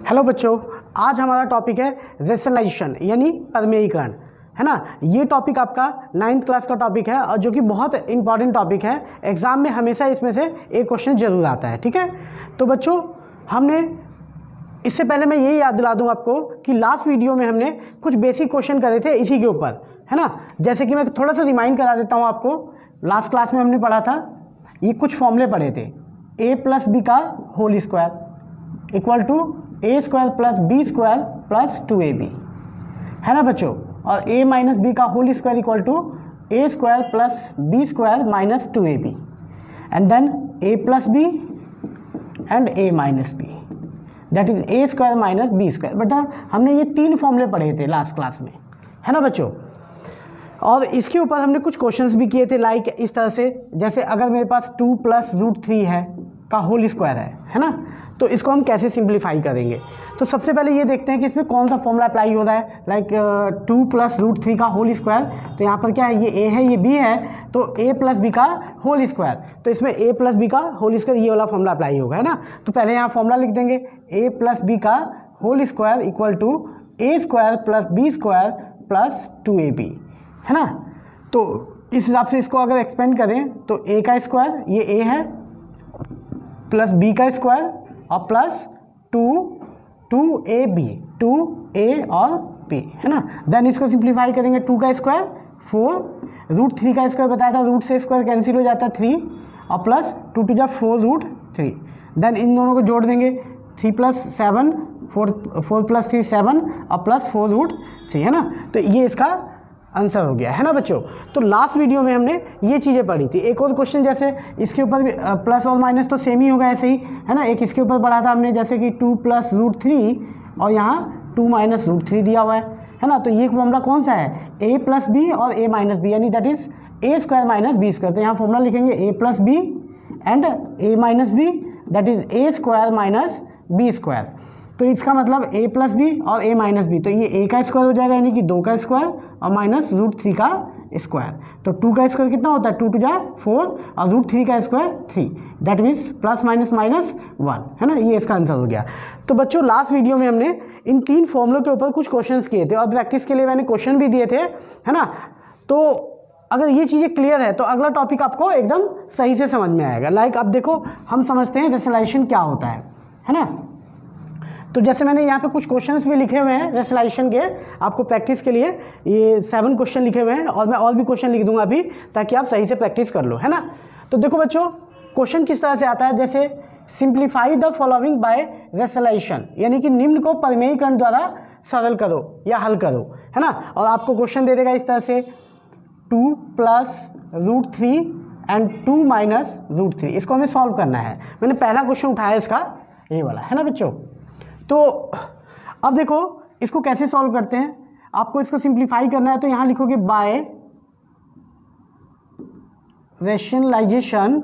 Hello बच्चों, आज हमारा टॉपिक है रेशनलाइजेशन यानी प्रमेयीकरण, है ना। ये टॉपिक आपका 9th क्लास का टॉपिक है और जो कि बहुत इंपॉर्टेंट टॉपिक है। एग्ज़ाम में हमेशा इसमें से एक क्वेश्चन जरूर आता है, ठीक है। तो बच्चों, हमने इससे पहले मैं ये याद दिला दूँ आपको कि लास्ट वीडियो में हमने कुछ बेसिक क्वेश्चन करे थे इसी के ऊपर, है ना। जैसे कि मैं थोड़ा सा रिमाइंड करा देता हूँ आपको। लास्ट क्लास में हमने पढ़ा था, ये कुछ फॉर्मूले पढ़े थे। a प्लस बी का whole square equal to a square plus B square plus 2ab, है ना बच्चों। और a माइनस बी का whole square equal to a square plus B square minus 2ab, and then a plus B and a minus B, that is a square minus B square. बेटा हमने ये 3 फॉर्मूले पढ़े थे लास्ट क्लास में, है ना बच्चों। और इसके ऊपर हमने कुछ क्वेश्चंस भी किए थे, लाइक इस तरह से, जैसे अगर मेरे पास 2 प्लस रूट 3 है का होल स्क्वायर है ना, तो इसको हम कैसे सिंप्लीफाई करेंगे। तो सबसे पहले ये देखते हैं कि इसमें कौन सा फॉर्मूला अप्लाई हो रहा है। लाइक 2 प्लस रूट 3 का होल स्क्वायर, तो यहाँ पर क्या है, ये a है ये b है, तो a प्लस बी का होल स्क्वायर, तो इसमें a प्लस बी का होल स्क्वायर ये वाला फॉर्मूला अप्लाई होगा, है ना। तो पहले यहाँ फॉर्मूला लिख देंगे, a प्लस बी का whole square equal to a square plus B square plus 2ab, है ना। तो इस हिसाब से इसको अगर एक्सपेंड करें तो a का स्क्वायर, ये a है, प्लस b का स्क्वायर और प्लस 2ab, 2a और b, है ना। देन इसको सिंप्लीफाई करेंगे, 2 का स्क्वायर 4, रूट 3 का स्क्वायर बताया था, रूट से स्क्वायर कैंसिल हो जाता है 3, और प्लस 2 टू जा 4 रूट 3। देन इन दोनों को जोड़ देंगे, 3 प्लस 7, 4 प्लस 3 7 और प्लस 4 रूट 3, है ना। तो ये इसका आंसर हो गया, है ना बच्चों। तो लास्ट वीडियो में हमने ये चीज़ें पढ़ी थी। एक और क्वेश्चन जैसे इसके ऊपर भी प्लस और माइनस तो सेम ही होगा ऐसे ही, है ना। एक इसके ऊपर पढ़ा था हमने, जैसे कि 2 प्लस रूट 3 और यहाँ 2 माइनस रूट 3 दिया हुआ है ना। तो ये फॉर्मूला कौन सा है, a प्लस बी और a माइनस बी, यानी that is a square minus B square. तो यहाँ फॉर्मूला लिखेंगे a plus B and a minus B, that is a square minus B square. तो इसका मतलब a प्लस बी और a minus b, तो ये a का स्क्वायर हो जाएगा, यानी कि 2 का स्क्वायर और माइनस रूट 3 का स्क्वायर। तो 2 का स्क्वायर कितना होता है, 2 टू जा 4 और रूट 3 का square 3, that means plus minus minus 1, है ना। ये इसका आंसर हो गया। तो बच्चों लास्ट वीडियो में हमने इन 3 फॉर्मूलों के ऊपर कुछ क्वेश्चंस किए थे और प्रैक्टिस के लिए मैंने क्वेश्चन भी दिए थे, है ना। तो अगर ये चीज़ें क्लियर है तो अगला टॉपिक आपको एकदम सही से समझ में आएगा। लाइक अब देखो, हम समझते हैं रेशनलाइजेशन क्या होता है ना। तो जैसे मैंने यहाँ पे कुछ क्वेश्चंस भी लिखे हुए हैं रेशनलाइजेशन के, आपको प्रैक्टिस के लिए ये 7 क्वेश्चन लिखे हुए हैं, और मैं और भी क्वेश्चन लिख दूंगा अभी, ताकि आप सही से प्रैक्टिस कर लो, है ना। तो देखो बच्चों, क्वेश्चन किस तरह से आता है, जैसे simplify the following by rationalisation, यानी कि निम्न को प्रमेयीकरण द्वारा सरल करो या हल करो, है ना। और आपको क्वेश्चन दे देगा इस तरह से, 2 plus root 3 and 2 minus root 3, इसको हमें सॉल्व करना है। मैंने पहला क्वेश्चन उठाया इसका, ये वाला, है ना बच्चों। तो अब देखो इसको कैसे सॉल्व करते हैं। आपको इसको सिंप्लीफाई करना है, तो यहाँ लिखोगे बाय रेशनलाइजेशन,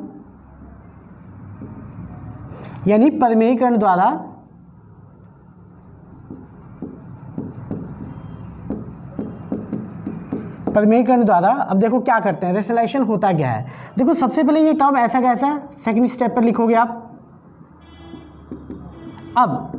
यानी प्रमेयीकरण द्वारा अब देखो क्या करते हैं, रेशनलाइजेशन होता क्या है। देखो सबसे पहले ये टर्म ऐसा कैसा, सेकंड स्टेप पर लिखोगे आप। अब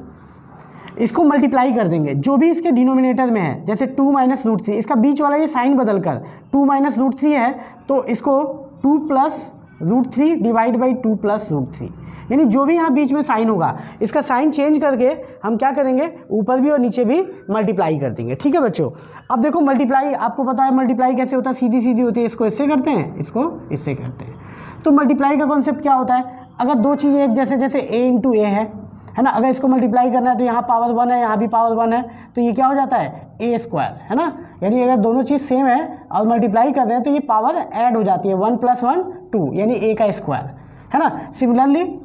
इसको मल्टीप्लाई कर देंगे, जो भी इसके डिनोमिनेटर में है, जैसे 2 माइनस रूट 3, इसका बीच वाला ये साइन बदल कर 2 माइनस रूट 3 है, तो इसको 2 plus root 3 divide by 2 plus root 3, यानी जो भी यहाँ बीच में साइन होगा, इसका साइन चेंज करके हम क्या करेंगे, ऊपर भी और नीचे भी मल्टीप्लाई कर देंगे, ठीक है बच्चों। अब देखो मल्टीप्लाई, आपको पता है मल्टीप्लाई कैसे होता है, सीधी सीधी होती है, इसको इससे करते हैं, इसको इससे करते हैं। तो मल्टीप्लाई का कॉन्सेप्ट क्या होता है, अगर दो चीज़ें एक जैसे, जैसे a इंटू ए है ना, अगर इसको मल्टीप्लाई करना है तो यहाँ पावर 1 है, यहाँ भी पावर 1 है, तो ये क्या हो जाता है, a स्क्वायर, है ना। यानी अगर दोनों चीज़ सेम है और मल्टीप्लाई कर रहे हैं तो ये पावर ऐड हो जाती है, 1 + 1 2, यानी a का स्क्वायर, है ना। सिमिलरली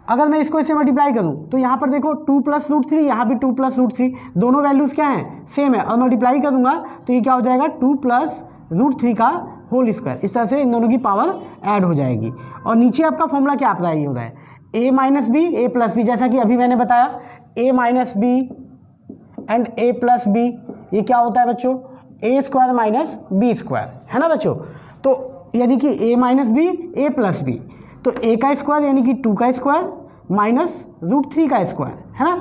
अगर मैं इसको इससे मल्टीप्लाई करूँ तो यहाँ पर देखो 2 प्लस रूट 3, यहाँ भी 2 प्लस रूट 3, दोनों वैल्यूज़ क्या हैं, सेम है, और मल्टीप्लाई करूँगा तो ये क्या हो जाएगा, 2 प्लस रूट 3 का होल स्क्वायर। इस तरह से इन दोनों की पावर ऐड हो जाएगी। और नीचे आपका फॉर्मूला क्या अप्लाई हो रहा है, a minus b a plus b, जैसा कि अभी मैंने बताया, a minus b and a plus b, ये क्या होता है बच्चों, a square minus B square, है ना बच्चों। तो यानी कि a minus b a plus b, तो a का स्क्वायर यानी कि 2 का स्क्वायर माइनस रूट 3 का स्क्वायर, है ना।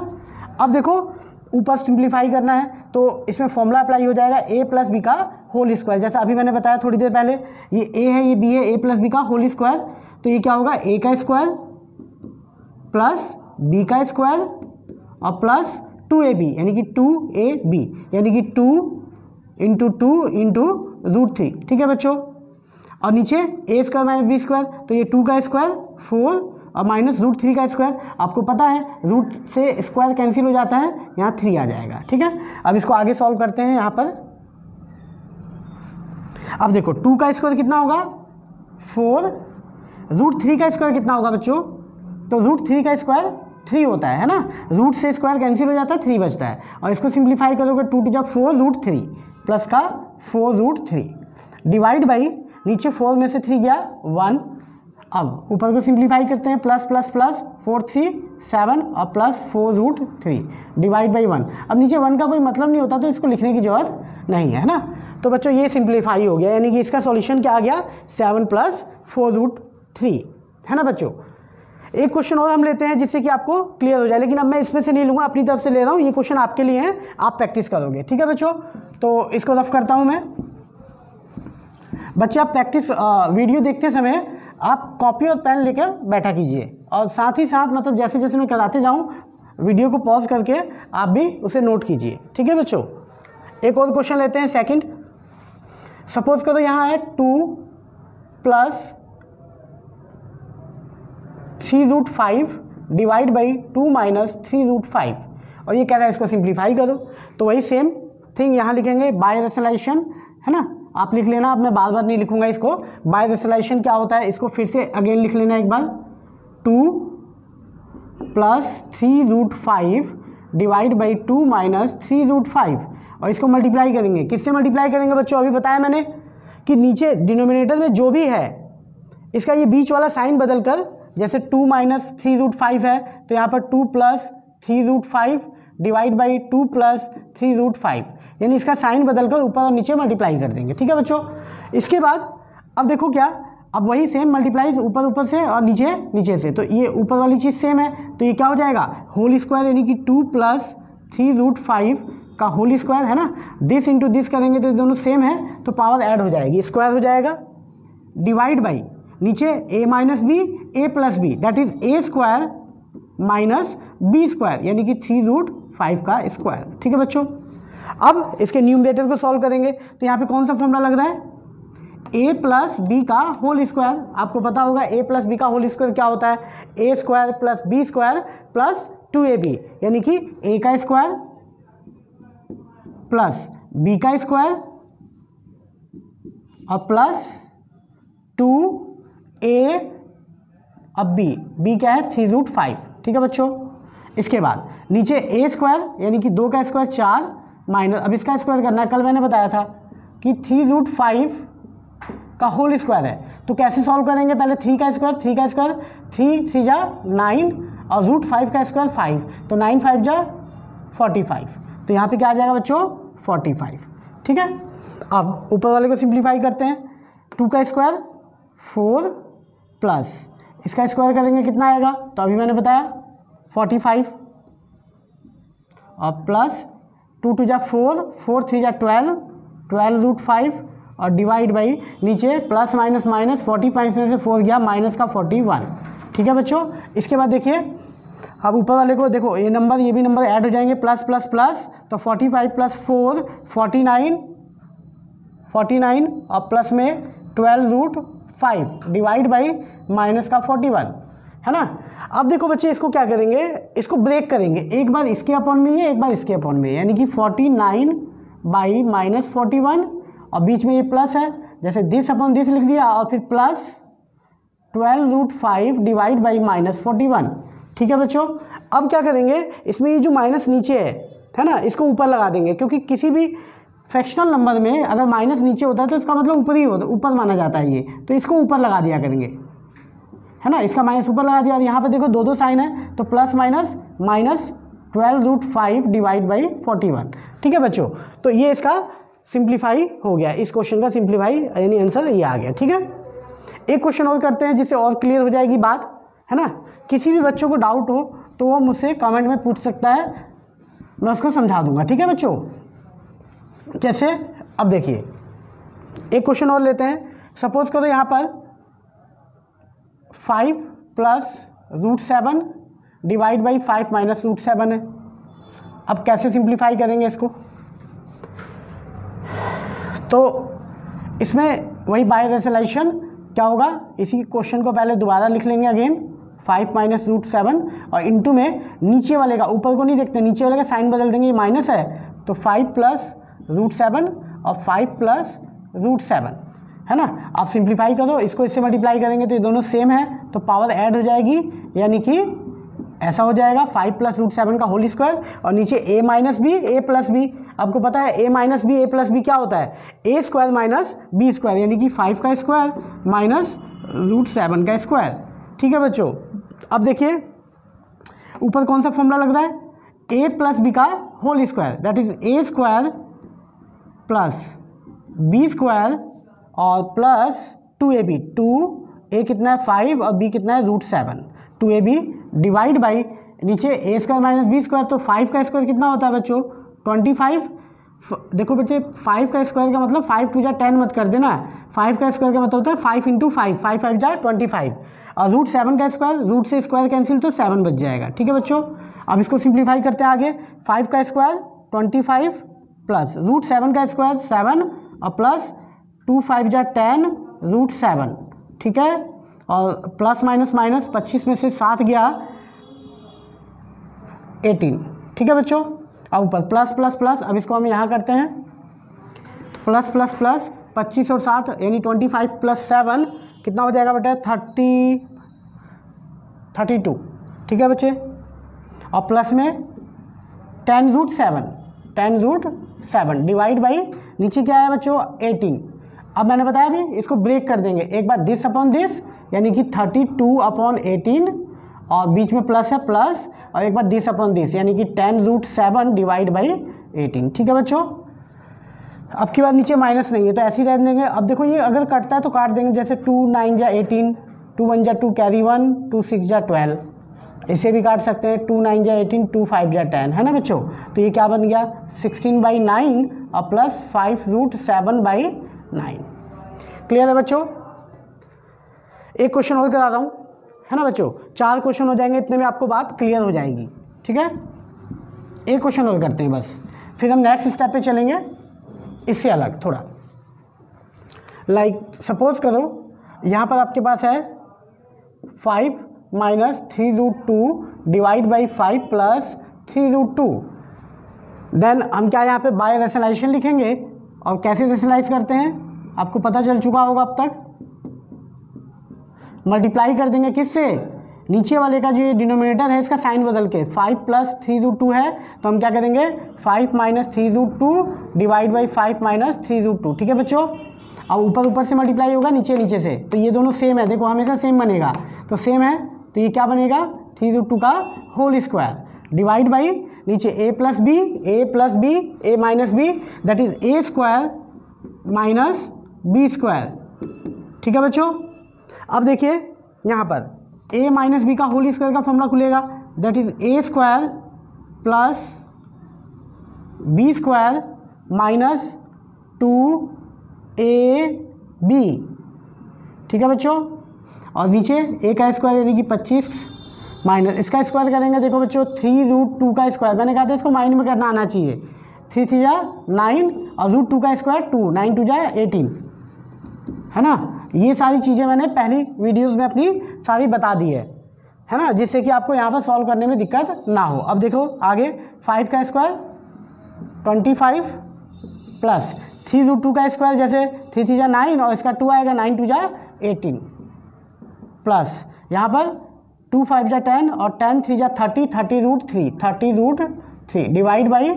अब देखो ऊपर सिंप्लीफाई करना है तो इसमें फॉर्मूला अप्लाई हो जाएगा a प्लस बी का होल स्क्वायर, जैसा अभी मैंने बताया थोड़ी देर पहले, ये a है ये b है, a प्लस बी का होल स्क्वायर, तो ये क्या होगा a का स्क्वायर प्लस b का स्क्वायर और प्लस 2ab यानी कि 2ab यानी कि 2 इंटू 2 इंटू √3, ठीक है बच्चों। और नीचे a square minus B square, तो ये 2 का स्क्वायर 4 और माइनस √3 का स्क्वायर, आपको पता है रूट से स्क्वायर कैंसिल हो जाता है, यहाँ 3 आ जाएगा, ठीक है। अब इसको आगे सॉल्व करते हैं यहाँ पर। अब देखो 2 का स्क्वायर कितना होगा 4, √3 का स्क्वायर कितना होगा बच्चों, तो √3 का स्क्वायर 3 होता है ना, रूट से स्क्वायर कैंसिल हो जाता है 3 बचता है, और इसको सिंप्लीफाई करोगे 2 × 4 √3 प्लस का 4 √3 डिवाइड बाई नीचे 4 में से 3 गया 1। अब ऊपर को सिंप्लीफाई करते हैं, प्लस प्लस प्लस 4 3 7 और प्लस 4 √3 डिवाइड बाई 1। अब नीचे 1 का कोई मतलब नहीं होता तो इसको लिखने की जरूरत नहीं है ना। तो बच्चों ये सिंप्लीफाई हो गया, यानी कि इसका सॉल्यूशन क्या आ गया 7 + 4 √3, है ना बच्चों। एक क्वेश्चन और हम लेते हैं जिससे कि आपको क्लियर हो जाए, लेकिन अब मैं इसमें से नहीं लूँगा, अपनी तरफ से ले रहा हूँ, ये क्वेश्चन आपके लिए है, आप प्रैक्टिस करोगे, ठीक है बच्चों। तो इसको रफ करता हूँ मैं। बच्चे आप प्रैक्टिस वीडियो देखते समय आप कॉपी और पेन लेकर बैठा कीजिए, और साथ ही साथ मतलब जैसे जैसे मैं कराते जाऊँ वीडियो को पॉज करके आप भी उसे नोट कीजिए, ठीक है बच्चों। एक और क्वेश्चन लेते हैं सेकंड। सपोज करो यहाँ है 2 + 3 √5 डिवाइड बाई 2 - 3 √5, और ये कह रहा है इसको सिंप्लीफाई करो। तो वही सेम थिंग यहाँ लिखेंगे बाय रेशनलाइजेशन, है ना, आप लिख लेना, अब मैं बार बार नहीं लिखूंगा इसको। बाय रेशनलाइजेशन क्या होता है इसको फिर से अगेन लिख लेना एक बार, 2 + 3 √5 डिवाइड बाई 2 - 3 √5, और इसको मल्टीप्लाई करेंगे। किससे मल्टीप्लाई करेंगे बच्चों, अभी बताया मैंने कि नीचे डिनोमिनेटर में जो भी है इसका ये बीच वाला साइन बदल कर, जैसे 2 - 3 √5 है तो यहाँ पर 2 + 3 √5 डिवाइड बाई 2 + 3 √5, यानी इसका साइन बदलकर ऊपर और नीचे मल्टीप्लाई कर देंगे, ठीक है बच्चों। इसके बाद अब देखो क्या, अब वही सेम मल्टीप्लाई ऊपर ऊपर से और नीचे नीचे से, तो ये ऊपर वाली चीज़ सेम है, तो ये क्या हो जाएगा होल स्क्वायर, यानी कि 2 + 3 √5 का होल स्क्वायर, है ना। दिस इंटू दिस करेंगे तो दोनों सेम है, तो पावर ऐड हो जाएगी, स्क्वायर हो जाएगा, डिवाइड बाई नीचे a - b a + b that is a² - b², यानी कि 3 √5 का स्क्वायर, ठीक है बच्चों। अब इसके न्यूमरेटर को सॉल्व करेंगे तो यहाँ पे कौन सा फॉर्मूला लग रहा है, a + b का होल स्क्वायर। आपको पता होगा a + b का होल स्क्वायर क्या होता है, a² + b² + 2ab, यानी कि a का स्क्वायर प्लस b का स्क्वायर और प्लस 2a अब b क्या है 3 √5, ठीक है बच्चों। इसके बाद नीचे a² यानी कि 2 का स्क्वायर 4 माइनस, अब इसका स्क्वायर करना है, कल मैंने बताया था कि 3 √5 का होल स्क्वायर है, तो कैसे सॉल्व करेंगे, पहले 3 का स्क्वायर 3 3 जा 9 और √5 का स्क्वायर 5, तो 9 5 जा 45, तो यहाँ पे क्या आ जाएगा बच्चों 45, ठीक है। अब ऊपर वाले को सिंप्लीफाई करते हैं, 2 का स्क्वायर 4 प्लस इसका स्क्वायर करेंगे कितना आएगा, तो अभी मैंने बताया 45, और प्लस 2 2 जा 4 4 3 जा 12 √5 और डिवाइड बाई नीचे प्लस माइनस माइनस 45 में से 4 गया माइनस का 41, ठीक है बच्चों। इसके बाद देखिए अब ऊपर वाले को देखो, ये नंबर ये भी नंबर ऐड हो जाएंगे, प्लस प्लस प्लस, तो 45 + 4 49 और प्लस में 12 √5 डिवाइड बाई माइनस का 41, है ना। अब देखो बच्चे इसको क्या करेंगे, इसको ब्रेक करेंगे, एक बार इसके अपॉन में ये, एक बार इसके अपॉन में, यानी कि 49 बाई -41 और बीच में ये प्लस है, जैसे दिस अपॉन दिस लिख दिया, और फिर प्लस 12 √5 डिवाइड बाई -41, ठीक है बच्चों। अब क्या करेंगे, इसमें ये जो माइनस नीचे है ना, इसको ऊपर लगा देंगे, क्योंकि किसी भी फ्रैक्शनल नंबर में अगर माइनस नीचे होता है तो इसका मतलब ऊपर ही होता, ऊपर माना जाता है ये, तो इसको ऊपर लगा दिया करेंगे, है ना, इसका माइनस ऊपर लगा दिया। और यहाँ पे देखो दो दो साइन है, तो plus minus minus 12 √5 divide by 41, ठीक है बच्चों। तो ये इसका सिंप्लीफाई हो गया, इस क्वेश्चन का सिंप्लीफाई यानी आंसर ये आ गया, ठीक है। एक क्वेश्चन और करते हैं जिससे और क्लियर हो जाएगी बात, है ना। किसी भी बच्चों को डाउट हो तो वो मुझसे कमेंट में पूछ सकता है, मैं उसको समझा दूंगा, ठीक है बच्चों। जैसे अब देखिए एक क्वेश्चन और लेते हैं। सपोज करो यहाँ पर 5 प्लस √7 डिवाइड बाई 5 माइनस √7 है। अब कैसे सिंप्लीफाई करेंगे इसको, तो इसमें वही बाय रेसोल्यूशन क्या होगा, इसी क्वेश्चन को पहले दोबारा लिख लेंगे अगेन 5 माइनस √7 और इंटू में नीचे वाले का, ऊपर को नहीं देखते, नीचे वाले का साइन बदल देंगे, ये माइनस है तो 5 प्लस √7 और 5 प्लस √7 है ना। आप सिंप्लीफाई करो, इसको इससे मल्टीप्लाई करेंगे तो ये दोनों सेम है तो पावर ऐड हो जाएगी, यानी कि ऐसा हो जाएगा 5 प्लस √7 का होल स्क्वायर और नीचे a minus b a plus b. आपको पता है a minus b a plus b क्या होता है, a square minus b square, यानी कि 5 का स्क्वायर माइनस √7 का स्क्वायर। ठीक है बच्चों, अब देखिए ऊपर कौन सा फॉर्मूला लग रहा है, a प्लस बी का whole square that is a square plus b square और प्लस 2ab, 2a कितना है 5 और b कितना है √7, 2ab डिवाइड बाई नीचे a square minus b square, तो 5 का स्क्वायर कितना होता है बच्चों 25। देखो बच्चे 5 का स्क्वायर का मतलब 5 2 जा 10 मत कर देना, 5 का स्क्वायर का मतलब होता है 5 इंटू 5, 5 5 जा 25 और √7 का स्क्वायर, रूट से स्क्वायर कैंसिल तो 7 बच जाएगा। ठीक है बच्चों, अब इसको सिंप्लीफाई करते हैं आगे, 5 का स्क्वायर 25 प्लस √7 का स्क्वायर 7 और प्लस 2 5 जा 10 √7। ठीक है, और प्लस माइनस माइनस 25 में से 7 गया 18। ठीक है बच्चों, अब ऊपर प्लस प्लस प्लस, अब इसको हम यहाँ करते हैं प्लस प्लस प्लस 25 और 7 यानी 25 प्लस 7 कितना हो जाएगा बेटा 32। ठीक है बच्चे, और प्लस में 10√7 डिवाइड बाई नीचे क्या है बच्चों 18। अब मैंने बताया भी इसको ब्रेक कर देंगे, एक बार दिस अपॉन दिस यानी कि 32/18 और बीच में प्लस है प्लस, और एक बार दिस अपॉन दिस यानी कि 10√7 डिवाइड बाई 18। ठीक है बच्चों, अब की बार नीचे माइनस नहीं है तो ऐसे ही रह देंगे। अब देखो ये अगर कटता है तो काट देंगे, जैसे 2 9 जा 18, 2 1 जा 2 कैरी 1, 2 6 जा 12, इसे भी काट सकते हैं 2 9 जा 18, 2 5 जा 10 है ना बच्चों। तो ये क्या बन गया 16/9 और प्लस 5√7/9। क्लियर है बच्चों, एक क्वेश्चन और करा रहा हूँ है ना बच्चों, 4 क्वेश्चन हो जाएंगे, इतने में आपको बात क्लियर हो जाएगी। ठीक है, एक क्वेश्चन और करते हैं बस, फिर हम नेक्स्ट स्टेप पे चलेंगे इससे अलग थोड़ा। लाइक सपोज करो यहाँ पर आपके पास है 5 minus 3√2 divide by 5 plus 3√2। Then हम क्या यहाँ पे बाय रेशनलाइजेशन लिखेंगे, और कैसे रेशनलाइज करते हैं आपको पता चल चुका होगा अब तक। मल्टीप्लाई कर देंगे किससे, नीचे वाले का जो ये डिनोमिनेटर है इसका साइन बदल के, 5 प्लस 3√2 है तो हम क्या करेंगे 5 माइनस 3√2 डिवाइड बाई 5 माइनस 3√2। ठीक है बच्चों, अब ऊपर ऊपर से मल्टीप्लाई होगा नीचे नीचे से, तो ये दोनों सेम है, देखो हमेशा सेम बनेगा, तो सेम है तो ये क्या बनेगा 3√2 का होल स्क्वायर डिवाइड बाई नीचे a plus b a minus B that is a square minus b square. ठीक है बच्चों, अब देखिए यहाँ पर a माइनस बी का होल स्क्वायर का फॉर्मूला खुलेगा that is a square plus b square minus 2ab। ठीक है बच्चों, और नीचे a का स्क्वायर यानी कि 25 माइनस इसका स्क्वायर करेंगे, देखो बच्चों 3√2 का स्क्वायर, मैंने कहा था इसको माइंड में करना आना चाहिए, 3 3 जा 9 और √2 का स्क्वायर 2, 9 2 जा 18 है ना। ये सारी चीज़ें मैंने पहली वीडियोस में अपनी सारी बता दी है ना, जिससे कि आपको यहाँ पर सॉल्व करने में दिक्कत ना हो। अब देखो आगे 5 का स्क्वायर 25 प्लस 3√2 का स्क्वायर, जैसे 3 3 जा 9 और इसका 2 आएगा 9 2 जा 18 प्लस यहाँ पर 2 5 जा 10 और 10 3 जा 30, 30√3 divide by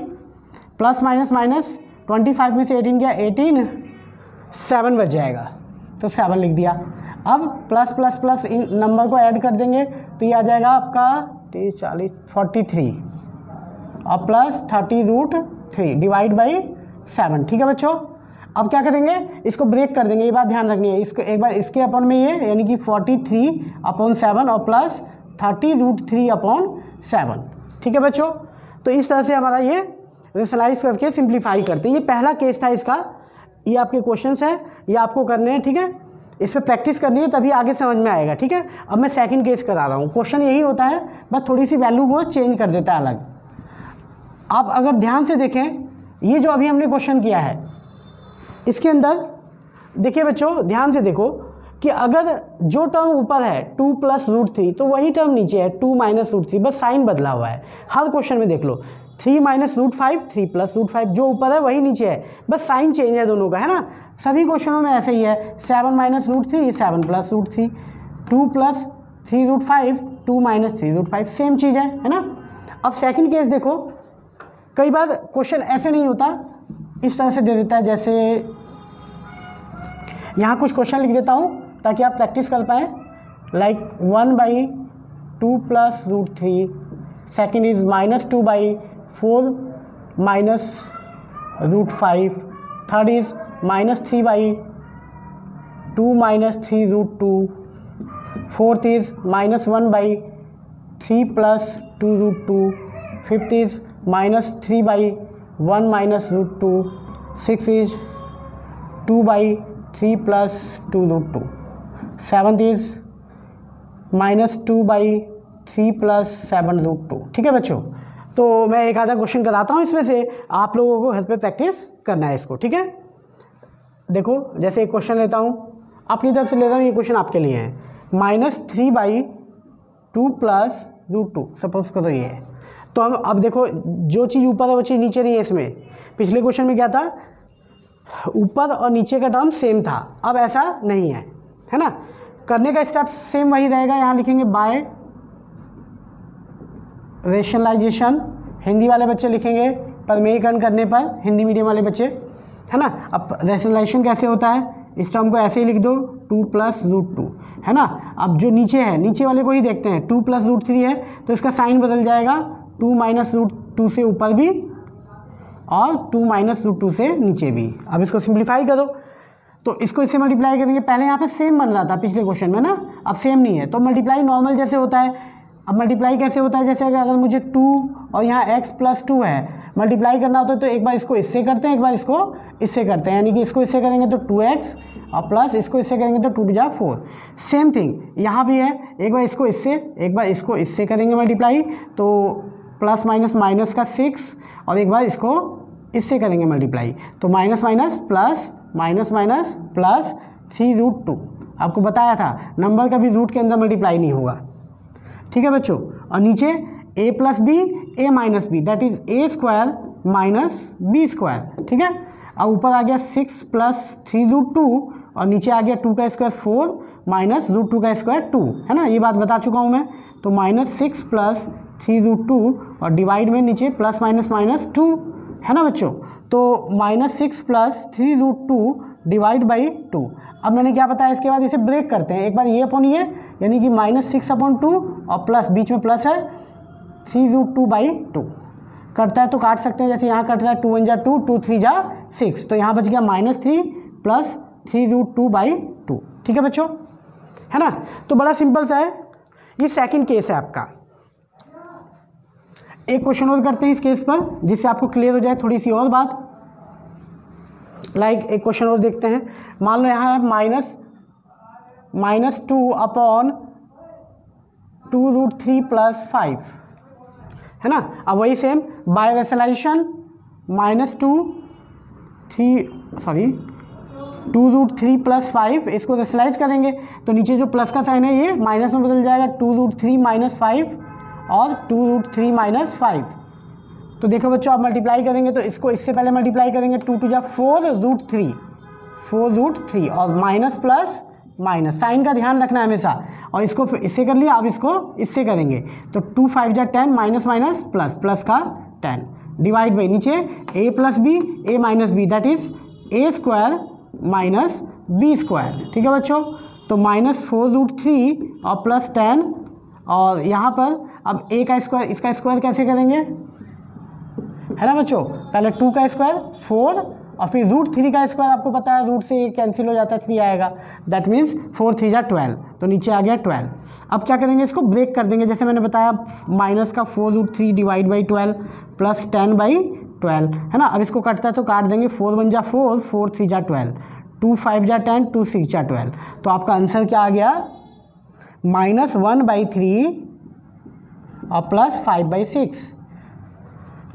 plus minus minus 25 में से 18 गया 18, 7 बच जाएगा तो 7 लिख दिया। अब प्लस प्लस प्लस इन नंबर को ऐड कर देंगे तो ये आ जाएगा आपका 30 40 43 और प्लस 30√3 डिवाइड बाई 7। ठीक है बच्चों, अब क्या करेंगे इसको ब्रेक कर देंगे, ये बात ध्यान रखनी है, इसको एक बार इसके अपॉन में ये यानी कि 43/7 और प्लस 30√3/7। ठीक है बच्चों, तो इस तरह से हमारा ये रेशनलाइज करके सिंप्लीफाई करते हैं। ये पहला केस था इसका, ये आपके क्वेश्चंस हैं, ये आपको करने हैं, ठीक है। इस पर प्रैक्टिस करनी है तभी आगे समझ में आएगा, ठीक है। अब मैं सेकंड केस करा रहा हूँ। क्वेश्चन यही होता है, बस थोड़ी सी वैल्यू को चेंज कर देता है अलग। आप अगर ध्यान से देखें, ये जो अभी हमने क्वेश्चन किया है इसके अंदर देखिए बच्चों, ध्यान से देखो कि अगर जो टर्म ऊपर है 2 + √3 तो वही टर्म नीचे है 2 - √3, बस साइन बदला हुआ है। हर क्वेश्चन में देख लो 3 - √5, 3 + √5, जो ऊपर है वही नीचे है, बस साइन चेंज है दोनों का, है ना। सभी क्वेश्चनों में ऐसे ही है। 7 - √3, 7 + √3, 2 + 3√5, 2 - 3√5, सेम चीज़ है ना। अब सेकंड केस देखो, कई बार क्वेश्चन ऐसे नहीं होता, इस तरह से दे देता है। जैसे यहाँ कुछ क्वेश्चन लिख देता हूँ ताकि आप प्रैक्टिस कर पाएँ। Like 1/2 + √3, second is -2/4 - √5, third is -3/2 - 3√2, fourth is -1/3 + 2√2, fifth is -3/1 - √2, six is 2/3 + 2√2, seventh is -2/3 + 7√2। ठीक है बच्चों, तो मैं एक आधा क्वेश्चन कराता हूँ इसमें से, आप लोगों को घर पे प्रैक्टिस करना है इसको, ठीक है। देखो जैसे एक क्वेश्चन लेता हूँ, अपनी तरफ से लेता हूँ, ये क्वेश्चन आपके लिए है। -3/2 + √2 सपोज करो ये है। तो हम अब देखो, जो चीज़ ऊपर है वो चीज़ नीचे नहीं है इसमें। पिछले क्वेश्चन में क्या था, ऊपर और नीचे का टर्म सेम था, अब ऐसा नहीं है, है ना। करने का स्टेप सेम वही रहेगा। यहाँ लिखेंगे बाय रेशनलाइजेशन, हिंदी वाले बच्चे लिखेंगे प्रमेयीकरण करने पर, हिंदी मीडियम वाले बच्चे, है ना। अब रेशनलाइजेशन कैसे होता है, इस टर्म को ऐसे ही लिख दो 2 + √2, है ना। अब जो नीचे है, नीचे वाले को ही देखते हैं। 2 + √3 है तो इसका साइन बदल जाएगा, 2 - √2 से ऊपर भी और 2 - √2 से नीचे भी। अब इसको सिंप्लीफाई करो तो इसको इससे मल्टीप्लाई करेंगे। पहले यहाँ पे सेम बन रहा था पिछले क्वेश्चन में ना, अब सेम नहीं है, तो मल्टीप्लाई नॉर्मल जैसे होता है। अब मल्टीप्लाई कैसे होता है, जैसे अगर मुझे 2 और यहाँ x + 2 है, मल्टीप्लाई करना होता है तो एक बार इसको इससे करते हैं, एक बार इसको इससे करते हैं। यानी कि इसको इससे करेंगे तो 2x और प्लस इसको इससे करेंगे तो 2 × 4। सेम थिंग यहाँ भी है, एक बार इसको इससे, एक बार इसको इससे करेंगे मल्टीप्लाई, तो प्लस माइनस माइनस का 6, और एक बार इसको इससे करेंगे मल्टीप्लाई, तो minus minus plus minus minus plus 3√2। आपको बताया था नंबर का भी रूट के अंदर मल्टीप्लाई नहीं होगा, ठीक है बच्चों। और नीचे a + b a - b, that is a² - b², ठीक है। अब ऊपर आ गया 6 + 3√2 और नीचे आ गया 2 का स्क्वायर 4 - √2 का स्क्वायर 2, है ना। ये बात बता चुका हूँ मैं। तो -6 + 3√2 और डिवाइड में नीचे प्लस माइनस माइनस 2, है ना बच्चों। तो -6 + 3√2 डिवाइड बाई 2। अब मैंने क्या बताया, इसके बाद इसे ब्रेक करते हैं। एक बार ये अपॉन ये, यानी कि -6/2 और प्लस बीच में प्लस है 3√2/2 कटता है तो काट सकते हैं। जैसे यहाँ कट रहा है 2 × 2, 2 × 3 = 6, तो यहाँ बच गया -3 + 3√2/2, ठीक है बच्चों, है ना। तो बड़ा सिंपल सा है, ये सेकंड केस है आपका। एक क्वेश्चन और करते हैं इस केस पर, जिससे आपको क्लियर हो जाए थोड़ी सी और बात। लाइक एक क्वेश्चन और देखते हैं। मान लो यहाँ है -2/2√3 + 5, है ना। अब वही सेम बाय रेशनलाइजेशन -2√3 + 5, इसको रेशनलाइज करेंगे तो नीचे जो प्लस का साइन है ये माइनस में बदल जाएगा, 2√3 - 5 और 2√3 - 5। तो देखो बच्चों, आप मल्टीप्लाई करेंगे तो इसको इससे पहले मल्टीप्लाई करेंगे, 2 × 4 √3 और माइनस प्लस माइनस, साइन का ध्यान रखना है हमेशा। और इसको इससे कर लिया, अब इसको इससे करेंगे तो 2 × 5 = 10, माइनस माइनस प्लस, प्लस का 10 डिवाइड बाई नीचे a + b a - b, that is a² - b², ठीक है बच्चों। तो -4√3 और प्लस 10, और यहाँ पर अब a का स्क्वायर, इसका स्क्वायर कैसे करेंगे, है ना बच्चों। पहले 2 का स्क्वायर 4 और फिर रूट 3 का स्क्वायर आपको पता है रूट से कैंसिल हो जाता है 3 आएगा, दैट मीन्स 4 3 जा 12, तो नीचे आ गया 12। अब क्या करेंगे इसको ब्रेक कर देंगे, जैसे मैंने बताया माइनस का 4 रूट 3 डिवाइड बाई 12 प्लस 10/12 है ना। अब इसको कटता है तो काट देंगे, 4 1 जा 4, 4 3 जा 12, 2 5 जा 10, 2 6 जा 12, तो आपका आंसर क्या आ गया -1/3 और प्लस 5/6।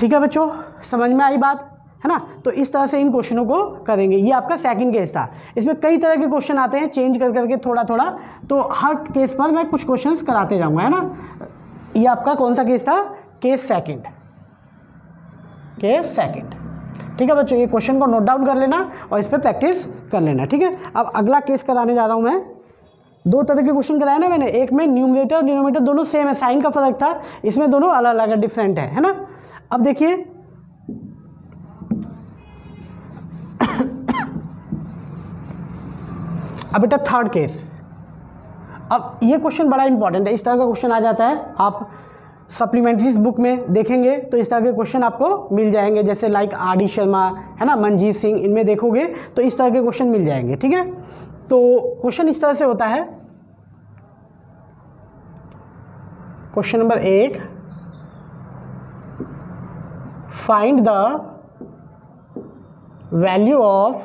ठीक है बच्चों, समझ में आई बात है ना। तो इस तरह से इन क्वेश्चनों को करेंगे। ये आपका सेकंड केस था, इसमें कई तरह के क्वेश्चन आते हैं चेंज कर करके थोड़ा थोड़ा, तो हर केस पर मैं कुछ क्वेश्चंस कराते जाऊंगा है ना। ये आपका कौन सा केस था, केस सेकंड, केस सेकंड। ठीक है बच्चों, ये क्वेश्चन को नोट डाउन कर लेना और इस पर प्रैक्टिस कर लेना। ठीक है, अब अगला केस कराने जा रहा हूँ मैं। 2 तरह के क्वेश्चन कराए ना मैंने, एक में न्यूमरेटर और डिनोमिनेटर दोनों सेम है, साइन का फर्क था, इसमें दोनों अलग अलग डिफरेंट है ना। अब देखिए अब बेटा थर्ड केस। अब ये क्वेश्चन बड़ा इंपॉर्टेंट है, इस तरह का क्वेश्चन आ जाता है, आप सप्लीमेंट्री बुक में देखेंगे तो इस तरह के क्वेश्चन आपको मिल जाएंगे, जैसे लाइक आर डी शर्मा है ना, मंजीत सिंह, इनमें देखोगे तो इस तरह के क्वेश्चन मिल जाएंगे। ठीक है, तो क्वेश्चन इस तरह से होता है। Question number 1, find the value of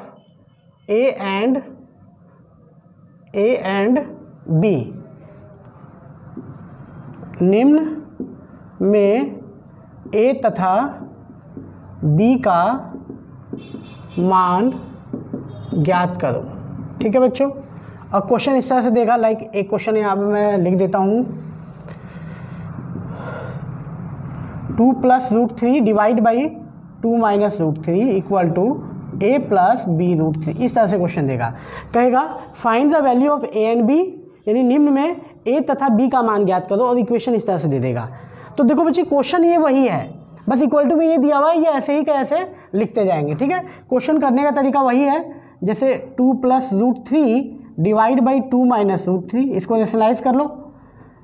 a and b. निम्न में ए तथा बी का मान ज्ञात करो। ठीक है बच्चों, अब क्वेश्चन इस तरह से देगा, लाइक एक क्वेश्चन यहाँ पे मैं लिख देता हूँ, 2 + √3 divide by 2 - √3 equal to a + b √3। इस तरह से क्वेश्चन देगा, कहेगा find the value of a and b, यानी निम्न में a तथा b का मान ज्ञात करो, और इक्वेशन इस तरह से दे देगा। तो देखो बच्चे क्वेश्चन ये वही है, बस इक्वल टू में ये दिया हुआ है, ये ऐसे ही कैसे लिखते जाएंगे। ठीक है, क्वेश्चन करने का तरीका वही है, जैसे 2 + √3 डिवाइड बाई 2 - √3, इसको रेशनलाइज कर लो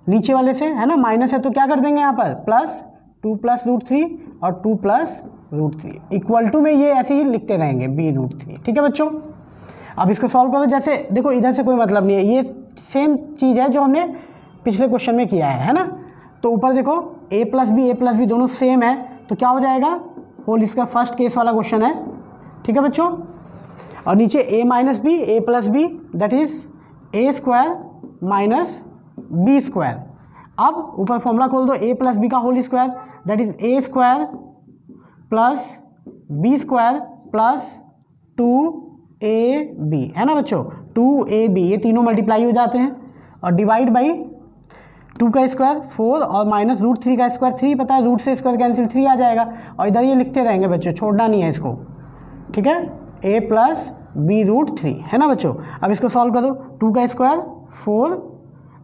नीचे वाले से है ना, माइनस है तो क्या कर देंगे यहाँ पर प्लस 2 + √3 और 2 + √3 इक्वल टू में ये ऐसे ही लिखते रहेंगे b √3। ठीक है बच्चों, अब इसको सॉल्व करो, जैसे देखो इधर से कोई मतलब नहीं है, ये सेम चीज़ है जो हमने पिछले क्वेश्चन में किया है ना। तो ऊपर देखो a + b दोनों सेम है, तो क्या हो जाएगा होल, इसका फर्स्ट केस वाला क्वेश्चन है। ठीक है बच्चों, और नीचे a - b a + b that is a² - b²। अब ऊपर फॉर्मूला खोल दो, a + b का whole square that is a² + b² + 2ab है ना बच्चों, 2ab, ये तीनों मल्टीप्लाई हो जाते हैं, और डिवाइड बाई 2 का स्क्वायर 4 और माइनस √3 का स्क्वायर 3, पता है रूट से स्क्वायर कैंसिल 3 आ जाएगा, और इधर ये लिखते रहेंगे बच्चों, छोड़ना नहीं है इसको। ठीक है, a + b √3 है ना बच्चों। अब इसको सॉल्व करो, 2 का स्क्वायर 4,